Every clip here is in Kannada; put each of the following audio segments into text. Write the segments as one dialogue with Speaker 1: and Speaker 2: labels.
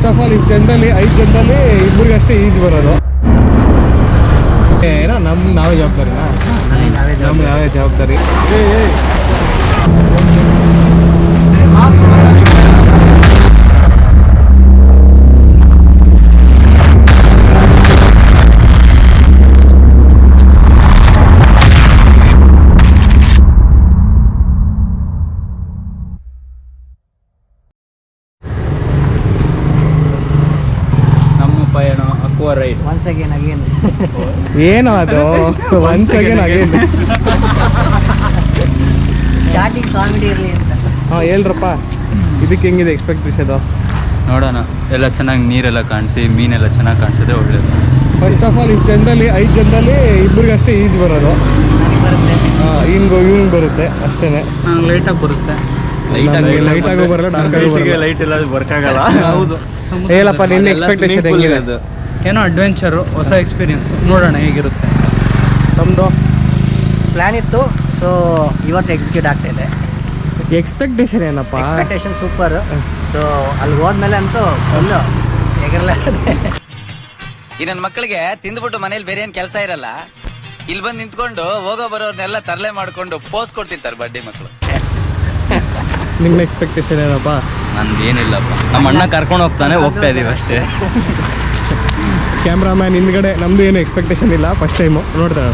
Speaker 1: ಆಫ್ ಆಲ್ ಇಷ್ಟು ಜನದಲ್ಲಿ 5 ಜನದಲ್ಲಿ ಇಬ್ಬರಿಗಷ್ಟೇ ಈಜು ಬರೋದು. ಏನೋ ನಾವೇ ಜವಾಬ್ದಾರಿನಾ? ನಾವೇ ಜವಾಬ್ದಾರಿ.
Speaker 2: Once again
Speaker 1: ಏನು ಅದು once again
Speaker 2: ಸ್ಟಾರ್ಟಿಂಗ್ ಕಾಮಿಡಿ ಇರಲಿ ಅಂತ.
Speaker 1: ಹಾಂ ಹೇಳ್ರಪ್ಪ, ಇದಕ್ಕೆ ಹೆಂಗಿದೆ ಎಕ್ಸ್ಪೆಕ್ಟೇಷನ್?
Speaker 3: ನೋಡೋಣ, ಎಲ್ಲ ಚೆನ್ನಾಗಿ ನೀರೆಲ್ಲ ಕಾಣಿಸಿ ಮೀನೆಲ್ಲ ಚೆನ್ನಾಗಿ ಕಾಣಿಸೋದೇ ಒಳ್ಳೇದು.
Speaker 1: ಫಸ್ಟ್ ಆಫ್ ಆಲ್ 5 ಜನದಲ್ಲಿ ಇಬ್ಬರಿಗಷ್ಟೇ ಈಜು ಬರೋದು. ಇವ್ನಿಗೆ ಬರುತ್ತೆ ಅಷ್ಟೇ.
Speaker 3: ಲೈಟಾಗಿ ಬರುತ್ತೆ,
Speaker 1: ಲೈಟಾಗೂ ಬರಲ್ಲ, ಡಾರ್ಕಾಗೂ ಬರಲ್ಲ.
Speaker 3: ಲೈಟ್ ಎಲ್ಲ ವರ್ಕ್ ಆಗಲ್ಲ. ಹೌದು.
Speaker 1: ಹೇಳಪ್ಪ, ನಿನ್ನ ಎಕ್ಸ್ಪೆಕ್ಟೇಷನ್ ಹೆಂಗಿದೆ?
Speaker 3: ಅದು ಏನೋ ಅಡ್ವೆಂಚರು, ಹೊಸ ಎಕ್ಸ್ಪೀರಿಯನ್ಸ್, ನೋಡೋಣ ಹೇಗಿರುತ್ತೆ.
Speaker 1: ನಮ್ಮದು
Speaker 2: ಪ್ಲ್ಯಾನ್ ಇತ್ತು, ಸೊ ಇವತ್ತು ಎಕ್ಸಿಕ್ಯೂಟ್ ಆಗ್ತಾಯಿದೆ.
Speaker 1: ಎಕ್ಸ್ಪೆಕ್ಟೇಷನ್ ಏನಪ್ಪ?
Speaker 2: Expectation super. ಸೊ ಅಲ್ಲಿ ಹೋದ್ಮೇಲೆ ಅಂತೂ ಫುಲ್ಲು ಎಗರಲ್ಲ.
Speaker 4: ಈ ನನ್ನ ಮಕ್ಕಳಿಗೆ ತಿಂದ್ಬಿಟ್ಟು ಮನೇಲಿ ಬೇರೆ ಏನು ಕೆಲಸ ಇರಲ್ಲ, ಇಲ್ಲಿ ಬಂದು ನಿಂತ್ಕೊಂಡು ಹೋಗೋ ಬರೋರ್ನೆಲ್ಲ ತರಲೆ ಮಾಡ್ಕೊಂಡು ಪೋಸ್ ಕೊಡ್ತಿರ್ತಾರೆ ಬಡ್ಡಿ ಮಕ್ಕಳು.
Speaker 1: ನಿಮ್ಮ ಎಕ್ಸ್ಪೆಕ್ಟೇಷನ್ ಏನಪ್ಪ?
Speaker 3: ನಂದು ಏನಿಲ್ಲಪ್ಪ, ನಮ್ಮ ಅಣ್ಣ ಕರ್ಕೊಂಡು ಹೋಗ್ತಾ ಇದೀವಿ ಅಷ್ಟೇ.
Speaker 1: ಕ್ಯಾಮ್ರಾಮ್ಯಾನ್ ಹಿಂದ್ಗಡೆ. ನಮ್ಮದು ಏನು ಎಕ್ಸ್ಪೆಕ್ಟೇಷನ್ ಇಲ್ಲ, ಫಸ್ಟ್ ಟೈಮು ನೋಡ್ತಾ.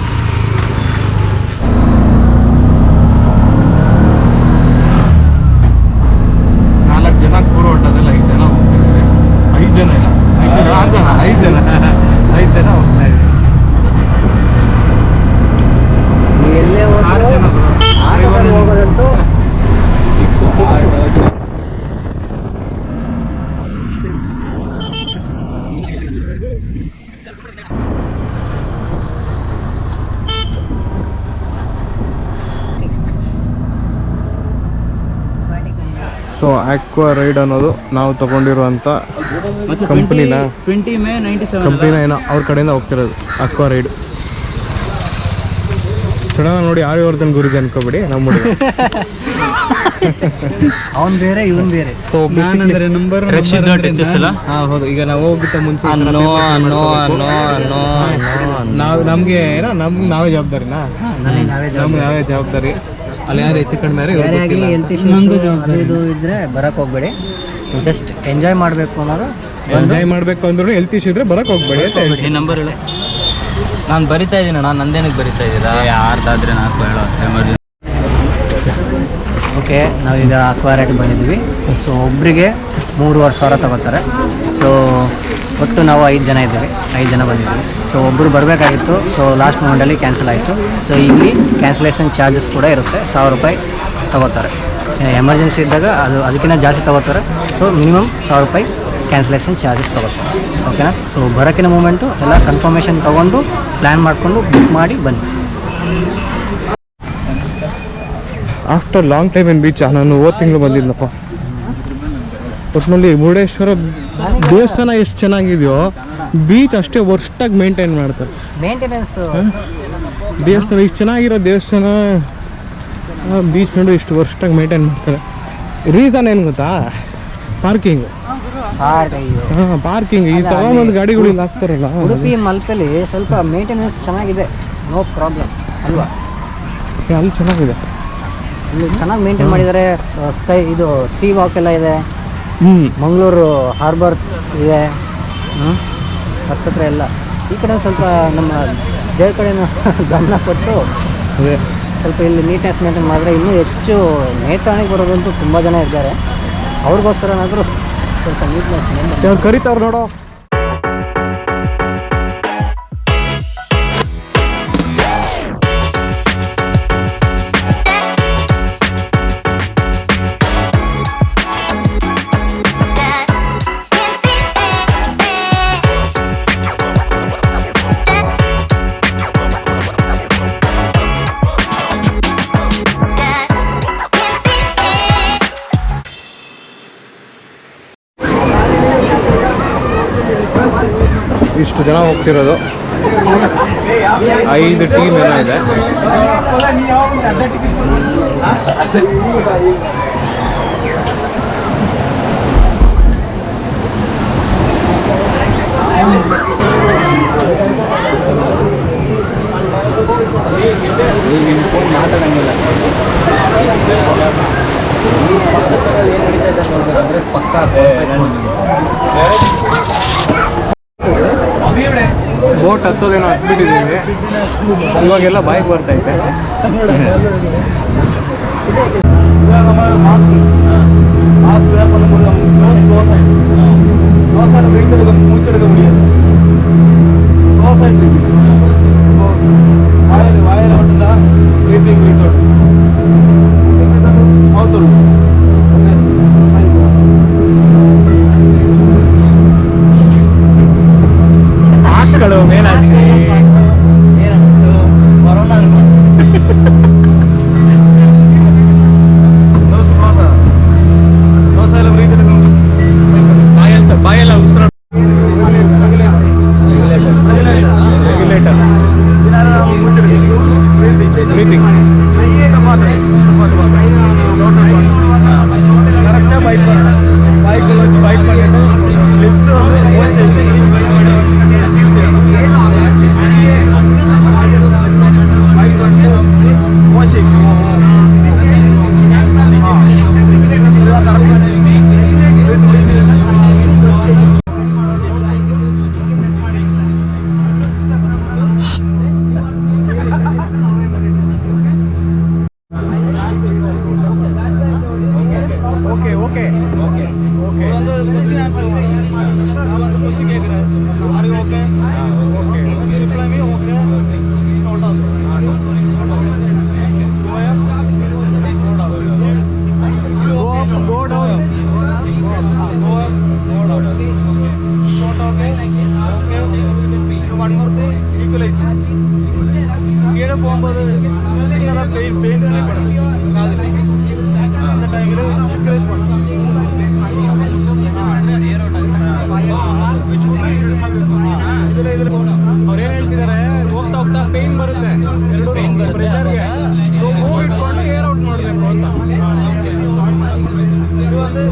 Speaker 1: 4 ಜನ ಕೂರು ಹೊಟ್ಟೋದಲ್ಲ, 5 ಜನ ಹೋಗ್ತಿದ್ದಾರೆ. 5 ಜನ ಇಲ್ಲ, 5 ಜನ ಹೋಗ್ತಾ ಇದ್ದೀವಿ.
Speaker 2: ಎಲ್ಲೇ ಹೋಗೋದಂತೂ
Speaker 1: ಸೊ ಆಕ್ವಾ ರೈಡ್ ಅನ್ನೋದು ನಾವು ತಗೊಂಡಿರುವಂಥ ಕಂಪ್ನಿನ ಏನೋ ಅವ್ರ ಕಡೆಯಿಂದ ಹೋಗ್ತಿರೋದು ಆಕ್ವಾ ರೈಡ್. ಸಡನ್ ನೋಡಿ ಆರ್ಯವರ್ಧನ್ ಗುರುಜಿ ಅನ್ಕೋಬಿಡಿ, ನಮ್ಮ
Speaker 2: ಅವನ್ ಬೇರೆ ಇವನ್ ಬೇರೆ.
Speaker 1: ಸೊ ಹೌದು, ಈಗ ನಾವು ಹೋಗಿದ್ದ ಮುಂಚೆ ನಮಗೆ ಏನೋ ನಾವೇ ಜವಾಬ್ದಾರಿನಾ? ನಾವೇ ಜವಾಬ್ದಾರಿ. ಅಲ್ಲಿ ಯಾರು ಹೆಚ್ಚು ಕಡಿಮೆ
Speaker 2: ಹೆಲ್ತ್ ಇಶ್ಯೂಸ್ ಅದು ಇದು ಇದ್ರೆ ಬರಕ್ ಹೋಗ್ಬೇಡಿ. ಜಸ್ಟ್ ಎಂಜಾಯ್ ಮಾಡಬೇಕು ಅನ್ನೋದು.
Speaker 1: ಎಂಜಾಯ್ ಮಾಡಬೇಕು ಅಂದ್ರೂ ಹೆಲ್ತ್ ಇಶ್ಯೂ ಇದ್ರೆ ಬರಕ್ ಹೋಗ್ಬೇಡಿ ಅಂತ
Speaker 3: ಈ ನಂಬರ್ ಹೇಳಿ. ನಾನು ಬರಿತಾ ಇದ್ದೀನಿ ಅಣ್ಣ, ನಂದೇನಕ್ಕೆ ಬರಿತಾ ಇದ್ದೀರಾ? ಯಾರ್ದಾದ್ರೆ ನಾಲ್ಕು ಹೇಳೋ ಎಮರ್ಜೆನ್ಸಿ.
Speaker 2: ಓಕೆ, ನಾವೀಗ ಆಕ್ವಾ ರೈಡ್ ಬಂದಿದ್ದೀವಿ. ಸೊ ಒಬ್ಬರಿಗೆ 3,500 ತಗೋತಾರೆ. ಸೊ ಒಟ್ಟು ನಾವು 5 ಜನ ಇದ್ದೀವಿ, 5 ಜನ ಬಂದಿದ್ದೀವಿ. ಸೊ ಒಬ್ಬರು ಬರಬೇಕಾಗಿತ್ತು, ಸೊ ಲಾಸ್ಟ್ ಮೂಮೆಂಟಲ್ಲಿ ಕ್ಯಾನ್ಸಲ್ ಆಯಿತು. ಸೊ ಇಲ್ಲಿ ಕ್ಯಾನ್ಸಲೇಷನ್ ಚಾರ್ಜಸ್ ಕೂಡ ಇರುತ್ತೆ, 1,000 ರೂಪಾಯಿ ತಗೋತಾರೆ. ಎಮರ್ಜೆನ್ಸಿ ಇದ್ದಾಗ ಅದಕ್ಕಿಂತ ಜಾಸ್ತಿ ತಗೋತಾರೆ. ಸೊ ಮಿನಿಮಮ್ 1,000 ರೂಪಾಯಿ ಕ್ಯಾನ್ಸಲೇಷನ್ ಚಾರ್ಜಸ್ ತಗೋತಾರೆ. ಓಕೆನಾ? ಸೊ ಬರೋಕ್ಕಿನ ಮೂಮೆಂಟು ಎಲ್ಲ ಕನ್ಫರ್ಮೇಷನ್ ತೊಗೊಂಡು ಪ್ಲ್ಯಾನ್ ಮಾಡಿಕೊಂಡು ಬುಕ್ ಮಾಡಿ ಬನ್ನಿ.
Speaker 1: After long time in beach. ನಾನು ಹೋದ ತಿಂಗಳು ಬಂದಿದ್ನಪ್ಪ. ಒಟ್ಟಿನಲ್ಲಿ ಮುರುಡೇಶ್ವರ ದೇವಸ್ಥಾನ ಎಷ್ಟು ಚೆನ್ನಾಗಿದೆಯೋ, ಬೀಚ್ ಅಷ್ಟೇ ವರ್ಸ್ಟಾಗಿ ಮೇಂಟೈನ್ ಮಾಡ್ತಾರೆ.
Speaker 2: ಮೇಂಟೆನೆನ್ಸ್
Speaker 1: ದೇವಸ್ಥಾನ ಇಷ್ಟು ಚೆನ್ನಾಗಿರೋ ದೇವಸ್ಥಾನ, ಬೀಚ್ ನೋಡಿ ಇಷ್ಟು ವರ್ಸ್ಟಾಗಿ ಮೇಂಟೈನ್ ಮಾಡ್ತಾರೆ. ರೀಸನ್ ಏನು ಗೊತ್ತಾ? ಪಾರ್ಕಿಂಗ್. ಪಾರ್ಕಿಂಗ್ ಈ ತಗೊಂಬಂದು ಗಾಡಿಗಳು ಇಲ್ಲಿ ಹಾಕ್ತಾರಲ್ಲ.
Speaker 2: ಉಡುಪಿ ಮಲ್ಪಲ್ಲಿ ಸ್ವಲ್ಪ ಮೇಂಟೆನೆನ್ಸ್ ಚೆನ್ನಾಗಿದೆ, ನೋ ಪ್ರಾಬ್ಲಮ್ ಅಲ್ವಾ?
Speaker 1: ಅಲ್ಲಿ ಚೆನ್ನಾಗಿದೆ,
Speaker 2: ಇಲ್ಲಿ ಚೆನ್ನಾಗಿ ಮೇಂಟೈನ್ ಮಾಡಿದ್ದಾರೆ. ಸ್ಕೈ ಇದು ಸೀ ವಾಕ್ ಎಲ್ಲ ಇದೆ. ಮಂಗಳೂರು ಹಾರ್ಬರ್ ಇದೆ. ಹತ್ತತ್ರ ಎಲ್ಲ ಈ ಕಡೆ ಸ್ವಲ್ಪ ನಮ್ಮ ದೇವ್ರ ಕಡೆನೂ ಗಮನ ಕೊಟ್ಟು ಸ್ವಲ್ಪ ಇಲ್ಲಿ ನೀಟ್ನೆಸ್ ಮೇಂಟೈನ್ ಮಾಡಿದ್ರೆ ಇನ್ನೂ ಹೆಚ್ಚು ನೇತ್ರಾಣಿಗೆ ಬರೋದಂತೂ ತುಂಬ ಜನ ಇದ್ದಾರೆ. ಅವ್ರಿಗೋಸ್ಕರನಾದರೂ ಸ್ವಲ್ಪ ನೀಟ್ನೆಸ್ ಮೇಂಟೈನ್
Speaker 1: ಕರಿತಾವ್ರು ನೋಡೋ. ಇಷ್ಟು ಜನ ಹೋಗ್ತಿರೋದು, 5 ಟೀಮ್ ಏನೋ ಇದೆ.
Speaker 3: ಮಾತಾಡಂಗಿಲ್ಲ ಪಕ್ಕ
Speaker 1: ಬೋಟ್ ಹತ್ತೋದೇನೋ ಹತ್ಬಿಟ್ಟಿದ್ದೀವಿ, ಇವಾಗೆಲ್ಲ ಬಾಯಿಗೆ ಬರ್ತೈತೆ. ಆಕಳು ಮೇಲಾಸಿ ಬಾಯೆಲ್ಲ ಉಸಿರ ಬ್ರೀತಿಂಗ್
Speaker 5: கரெக்டாக பைக் பண்ணணும். பைக்கில் வச்சு பைக் பண்ணிட்டு லிப்ஸ் வந்து ஓசை சீல் செய்யணும். பைக் பண்ணிட்டு ஓசை இதுதான் கரெக்டாக கீழே போகும்போது சின்னதாக பெயின் ரிலீவ் பண்ணும் காதில். அந்த டைமில் என்கரேஜ் பண்ணணும். ಇதில் ಅವ್ರು ಏನು ಹೇಳ್ತಿದ್ದಾರೆ, ಹೋಗ್ತಾ ಹೋಗ್ತಾ ಪೇನ್ ಬರುತ್ತೆ, ಎರಡು ಪ್ರೆಷರ್ಗೆ. ಸೊ ಮೂವ್ ಇಟ್ಕೊಂಡು ಏರ್ ಔಟ್ ಮಾಡಬೇಕು ಅಂತ. ಇದು ಒಂದು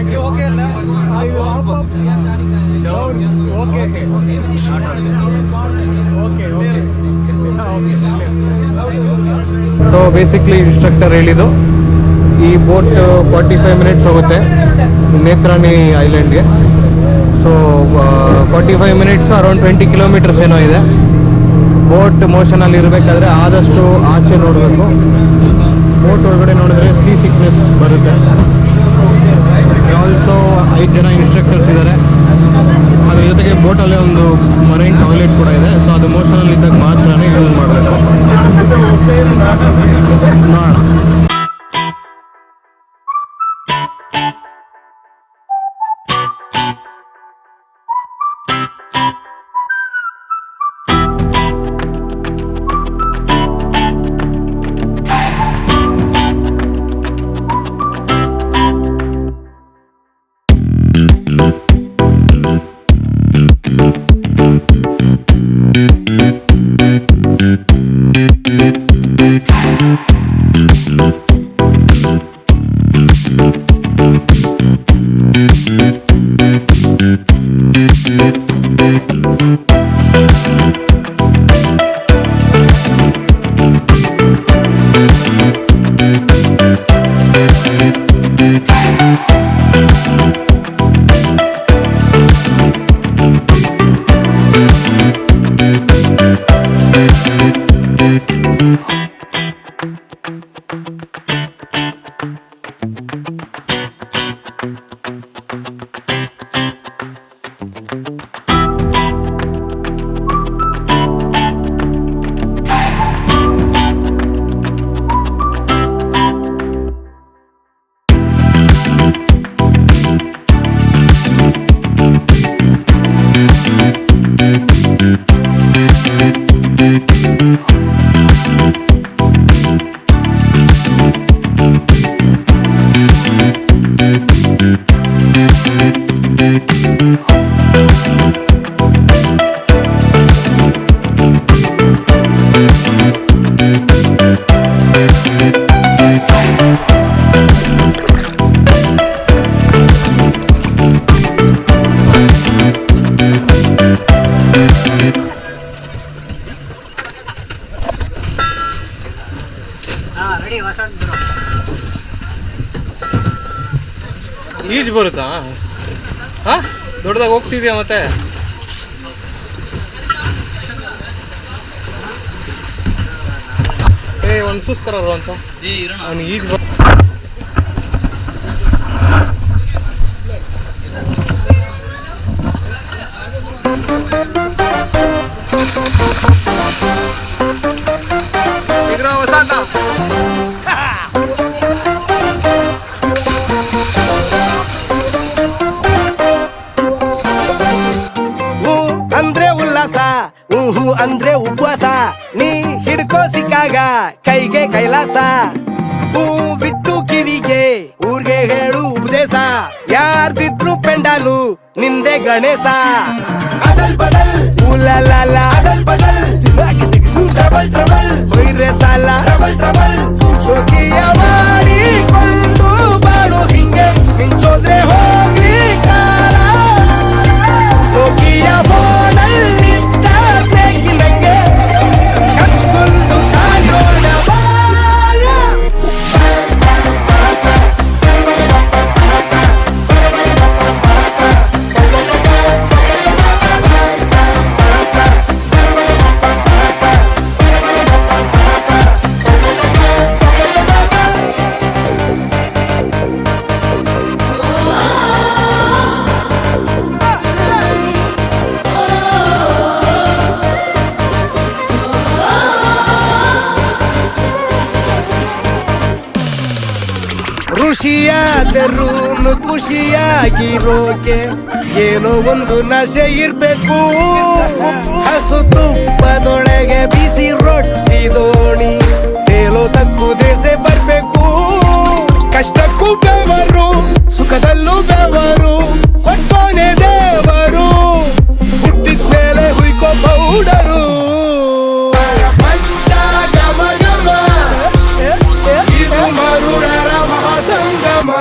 Speaker 5: ಓಕೆ ಓಕೆ ಓಕೆ ಅಲ್ಲ
Speaker 1: ಸೊ ಬೇಸಿಕ್ಲಿ ಇನ್ಸ್ಟ್ರಕ್ಟರ್ ಹೇಳಿದ್ದು ಈ ಬೋಟ್ 45 ಮಿನಿಟ್ಸ್ ಹೋಗುತ್ತೆ ನೇತ್ರಾಣಿ ಐಲ್ಯಾಂಡ್ಗೆ. ಸೊ 45 ಮಿನಿಟ್ಸ್ ಅರೌಂಡ್ 20 ಕಿಲೋಮೀಟರ್ಸ್ ಏನೋ ಇದೆ. ಬೋಟ್ ಮೋಷನಲ್ಲಿ ಇರಬೇಕಾದ್ರೆ ಆದಷ್ಟು ಆಚೆ ನೋಡಬೇಕು. ಬೋಟ್ ಒಳಗಡೆ ನೋಡಿದ್ರೆ ಸೀ ಸಿಕ್ನೆಸ್ ಬರುತ್ತೆ. ಆಲ್ಸೋ 5 ಜನ ಇನ್ಸ್ಟ್ರಕ್ಟರ್ಸ್ ಇದ್ದಾರೆ. ಅದ್ರ ಜೊತೆಗೆ ಬೋಟಲ್ಲೇ ಒಂದು ಮರೈನ್ ಟಾಯ್ಲೆಟ್ ಕೂಡ ಇದೆ. ಸೊ ಅದು ಮೋಷನಲ್ಲಿ ಇದ್ದಾಗ ಮಾತ್ರನೇ ಯೂಸ್ ಮಾಡಬೇಕು. ನೋಡೋಣ.
Speaker 5: ಈಜು ಬರುತ್ತಾ? ಹಾ, ದೊಡ್ಡದಾಗಿ ಹೋಗ್ತಿದ್ಯಾ ಮತ್ತೆ? ಒಂದು ಸುಸ್ಕರ ಅಂತ ಅವ್ನು ಈಜು
Speaker 6: ಅಂದ್ರೆ ಉಲ್ಲಾಸ, ಹೂ ಅಂದ್ರೆ ಉಪವಾಸ, ನೀ ಹಿಡ್ಕೋ ಸಿಕ್ಕಾಗ ಕೈಗೆ ಕೈಲಾಸ. ಹೂ ಬಿಟ್ಟು ಕಿವಿಗೆ ಊರ್ಗೆ ಹೇಳು ಉಪದೇಶ, ಯಾರ್ದಿದ್ರು ಪೆಂಡಾಲು ನಿಂದೆ ಗಣೇಶ. ಅದಲ್ ಬದಲ್ ಉಲಾಲ ಅದಲ್ ಬದಲ್ ಡಬಲ್ ಟ್ರಬಲ್ ಹೊಯ್ರೆ ಸಾಲ ಡಬಲ್ ಟ್ರಬಲ್. ಶೋಕಿಯ ಮಾಡಿಕೊಂಡು ಬಾಳು ಹಿಂಗೆ ಮಿಂಚೋದ್ರೆ ಹೋಗ್ಲಿ ಕಾಲ. ಶೋಕಿಯ ಬೋನಲ್ಲಿದ್ದ ಬೇಕಿನಂಗೆ ಕಚ್ಕೊಂಡು ಸಾಯೋಣ ಬಾಯ. ಋಷಿಯಾದರೂ ಖುಷಿಯಾಗಿರೋಕೆ ಏನೋ ಒಂದು ನಶೆ ಇರ್ಬೇಕು. ಹಸು ತುಪ್ಪದೊಳಗೆ ಬಿಸಿ ರೊಟ್ಟಿ ದೋಣಿ ತೇಲೋ ತಕ್ಕು ದೇಸೆ ಬರ್ಬೇಕು. ಕಷ್ಟಕ್ಕೂ ಬೆವರು, ಸುಖದಲ್ಲೂ ಬೆವರು, ಕೊಟ್ಟೋನೆ ದೇವರು. ಹುಟ್ಟಿದ ಮೇಲೆ ಹುಯ್ಕೋ ಪೌಡರು. ಇದು ಮರುಳರ ಮಹಾಸಂಗಮ.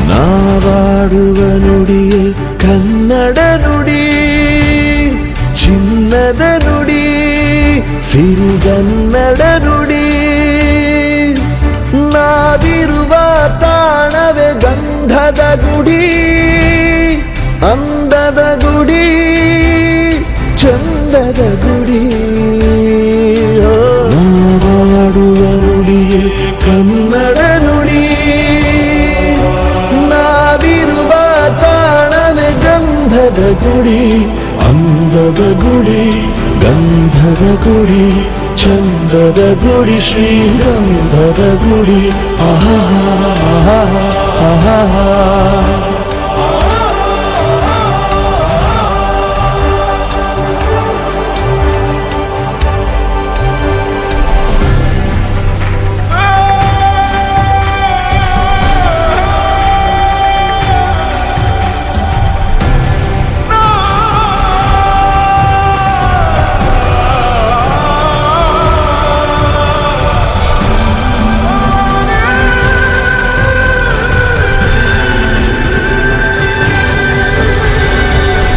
Speaker 7: ನಾವಾಡುವ ನುಡಿಯೇ ಕನ್ನಡ ನುಡಿ, ಚಿನ್ನದ ನುಡಿ, ಸಿರಿಗನ್ನಡ ನುಡಿ. ನಾವಿರುವ ತಾಣವೇ ಗಂಧದ ಗುಡಿ, ಗಂಧದ ಗುಡಿ ಅಂದದ ಗುಡಿ ಗಂಧದ ಗುಡಿ ಚಂದದ ಗುಡಿ ಶ್ರೀಗಂಧದ ಗುಡಿ ಆಹಾ ಆಹಾ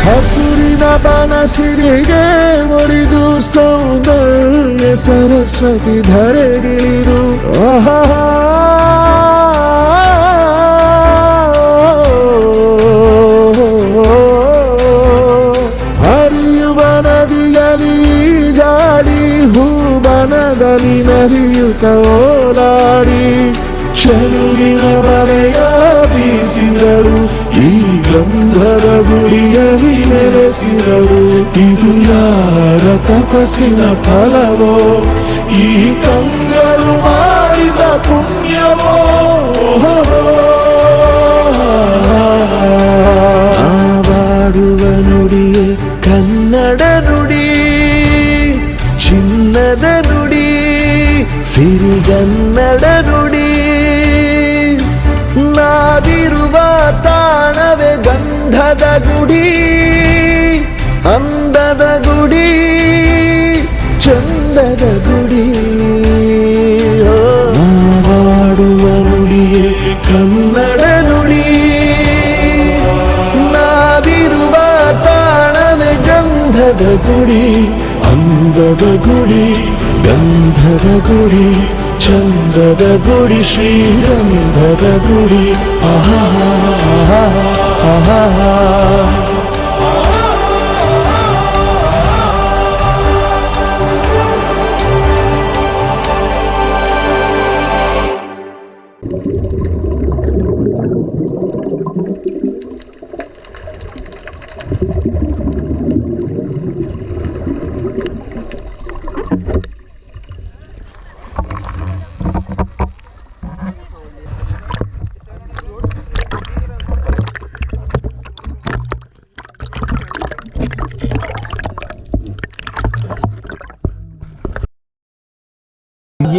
Speaker 7: ಹಸುರಿನ ಬನಸಿರಿಗೆ ಒಡೆದು ಸೌಂದರ್ಯ ಸರಸ್ವತಿ ಧರೆಗಿಳಿದು ಹರಿಯುವ ನದಿಯಲ್ಲಿ ಜಾಡಿ ಹೂಬನದಲ್ಲಿ ಮೆರೆಯುತ್ತ ಓಲಾಡಿ ಶರುವಿನ ಬರೆಯ ಬೀಸಿದರು ಈ ಗಂಧದ ಗುಡಿಯಲ್ಲಿ ನೆಲೆಸಿದರು ಇದು ಯಾರ ತಪಸ್ಸಿನ ಫಲವೋ ಈ ಕಂಗಳು ಮಾಡಿದ ಪುಣ್ಯವೋ ಆವಾಡುವ ನುಡಿಯೇ ಕನ್ನಡ ನುಡಿ ಚಿನ್ನದ ನುಡಿ ಸಿರಿಗನ್ನಡ ನುಡಿ ನಾವಿರುವ ತಾಣವೇ ಗಂಧದ ಗುಡಿ ಅಂದದ ಗುಡಿ ಚಂದದ ಗುಡಿ ನಾವಾಡುವ ನುಡಿಯೇ ಕನ್ನಡ ನುಡಿ ನಾವಿರುವ ತಾಣವೇ ಗಂಧದ ಗುಡಿ ಅಂದದ ಗುಡಿ ಗಂಧದ ಗುಡಿ ಚಂದದ ಗುಡಿ ಶ್ರೀಗಂಧದ ಗುಡಿ ಆಹಾ ಆಹಾ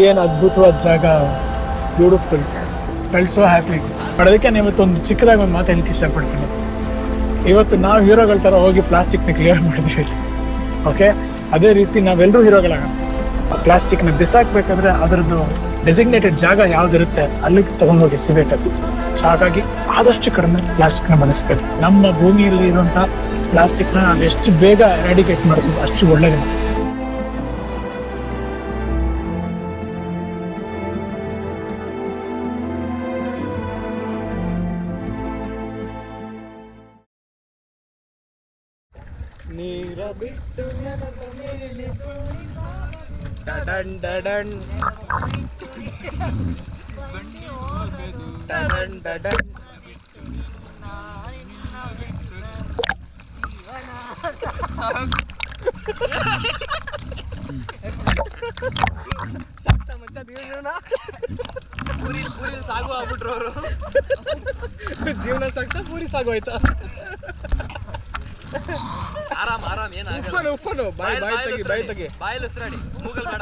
Speaker 5: ಏನು ಅದ್ಭುತವಾದ ಜಾಗ, ಬ್ಯೂಟಿಫುಲ್, ಫೆಲ್ಟ್ ಸೋ ಹ್ಯಾಪಿ. ಅದಕ್ಕೆ ಇವತ್ತೊಂದು ಚಿಕ್ಕದಾಗಿ ಒಂದು ಮಾತು ಹೇಳಕ್ಕೆ ಇಷ್ಟಪಡ್ತೀನಿ. ಇವತ್ತು ನಾವು ಹೀರೋಗಳ ಥರ ಹೋಗಿ ಪ್ಲಾಸ್ಟಿಕ್ನ ಕ್ಲಿಯರ್ ಮಾಡಿದ್ವಿ, ಓಕೆ? ಅದೇ ರೀತಿ ನಾವೆಲ್ಲರೂ ಹೀರೋಗಳಾಗೋಣ. ಆ ಪ್ಲಾಸ್ಟಿಕ್ನ ಬಿಸಾಕ್ಬೇಕಂದ್ರೆ ಅದರದ್ದು ಡೆಸಿಗ್ನೇಟೆಡ್ ಜಾಗ ಯಾವುದಿರುತ್ತೆ ಅಲ್ಲಿಗೆ ತೊಗೊಂಡೋಗಿ ಸಿಗಬೇಕು. ಸೊ ಹಾಗಾಗಿ ಆದಷ್ಟು ಕಡಿಮೆ ಪ್ಲಾಸ್ಟಿಕ್ನ ಬಳಸಬೇಕು. ನಮ್ಮ ಭೂಮಿಯಲ್ಲಿ ಇರುವಂಥ ಪ್ಲಾಸ್ಟಿಕ್ನ ನಾವು ಎಷ್ಟು ಬೇಗ ಎರಾಡಿಕೇಟ್ ಮಾಡ್ತೀವಿ ಅಷ್ಟು ಒಳ್ಳೆಯದು. ನೀರ ಬಿಟ್ಟು ನೆಲದ ಮೇಲಿದು ಡಡನ್ ಡಡನ್ ಡಡನ್ ಡಡನ್ ಸತ್ತ ಮಚ್ಚ ಜೀವನ ಪೂರಿ ಸಾಗು ಆಗ್ಬಿಟ್ರು ಅವರು. ಜೀವನ ಸಾಕ್ತಾ ಪೂರಿ ಸಾಗೋಯ್ತಾ? ಆರಾಮ್ ಆರಾಮ್ ಏನಾಗಲ್ಲ. ಉಪ್ಪನು ಬಾಯಿ ತೆಗಿ ಬಾಯಲ್ಲಿ ಉಸಿರಾಡಿ ಮೂಗಲ್ ಬೇಡ.